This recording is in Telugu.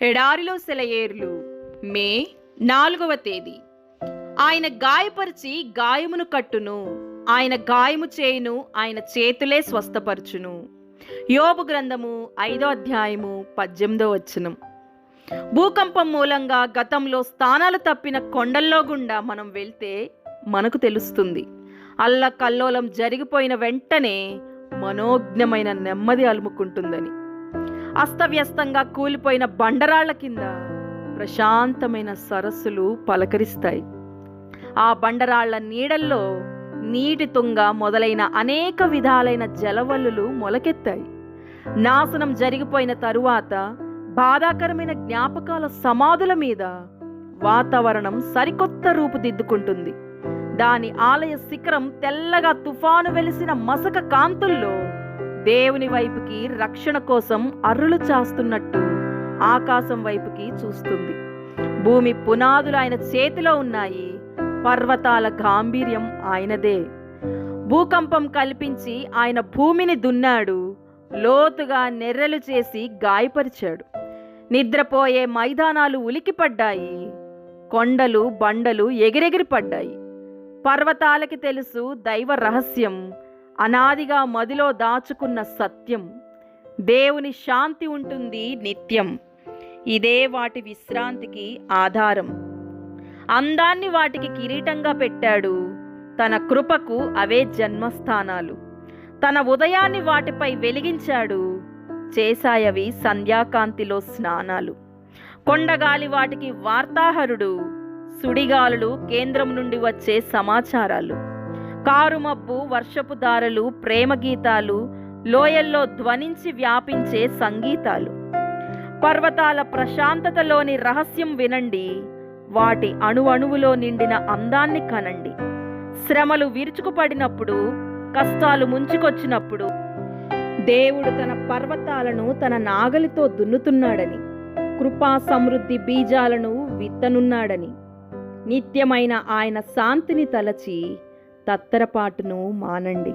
ఎడారిలో సెలయేర్లు మే 4వ తేదీ. ఆయన గాయపరిచి గాయమును కట్టును, ఆయన గాయము చేయును, ఆయన చేతులే స్వస్థపరచును. యోబు గ్రంథము 5వ అధ్యాయము 18వ వచనం. భూకంపం మూలంగా గతంలో స్థానాలు తప్పిన కొండల్లో గుండా మనం వెళ్తే మనకు తెలుస్తుంది. అల్లకల్లోలం జరిగిపోయిన వెంటనే మనోజ్ఞమైన నెమ్మది అలుముకుంటుందని. అస్తవ్యస్తంగా కూలిపోయిన బండరాళ్ల కింద ప్రశాంతమైన సరస్సులు పలకరిస్తాయి. ఆ బండరాళ్ల నీడల్లో నీటి తుంగ మొదలైన అనేక విధాలైన జలవల్లులు మొలకెత్తాయి. నాశనం జరిగిపోయిన తరువాత బాధాకరమైన జ్ఞాపకాల సమాధుల మీద వాతావరణం సరికొత్త రూపుదిద్దుకుంటుంది. దాని ఆలయ శిఖరం తెల్లగా తుఫాను వెలిసిన మసక కాంతుల్లో దేవుని వైపుకి రక్షణ కోసం అర్రులు చాస్తున్నట్టు ఆకాశం వైపుకి చూస్తుంది. భూమి పునాదులు ఆయన చేతిలో ఉన్నాయి. పర్వతాల గాంభీర్యం ఆయనదే. భూకంపం కల్పించి ఆయన భూమిని దున్నాడు. లోతుగా నెర్రెలు చేసి గాయపరిచాడు. నిద్రపోయే మైదానాలు ఉలికిపడ్డాయి. కొండలు బండలు ఎగిరెగిరి పడ్డాయి. పర్వతాలకి తెలుసు దైవ రహస్యం, అనాదిగా మదిలో దాచుకున్న సత్యం. దేవుని శాంతి ఉంటుంది నిత్యం. ఇదే వాటి విశ్రాంతికి ఆధారం. అందాన్ని వాటికి కిరీటంగా పెట్టాడు. తన కృపకు అవే జన్మస్థానాలు. తన ఉదయాన్ని వాటిపై వెలిగించాడు. చేశాయవి సంధ్యాకాంతిలో స్నానాలు. కొండగాలి వాటికి వార్తాహరుడు. సుడిగాలులు కేంద్రం నుండి వచ్చే సమాచారాలు. కారుమబ్బు వర్షపు దారలు ప్రేమ గీతాలు. లోయల్లో ధ్వనించి వ్యాపించే సంగీతాలు. పర్వతాల ప్రశాంతతలోని రహస్యం వినండి. వాటి అణువణువులో నిండిన అందాన్ని కనండి. శ్రమలు విరుచుకుపడినప్పుడు, కష్టాలు ముంచుకొచ్చినప్పుడు దేవుడు తన పర్వతాలను తన నాగలితో దున్నుతున్నాడని, కృపా సమృద్ధి బీజాలను విత్తనున్నాడని, నిత్యమైన ఆయన శాంతిని తలచి తత్తరపాటును మానండి.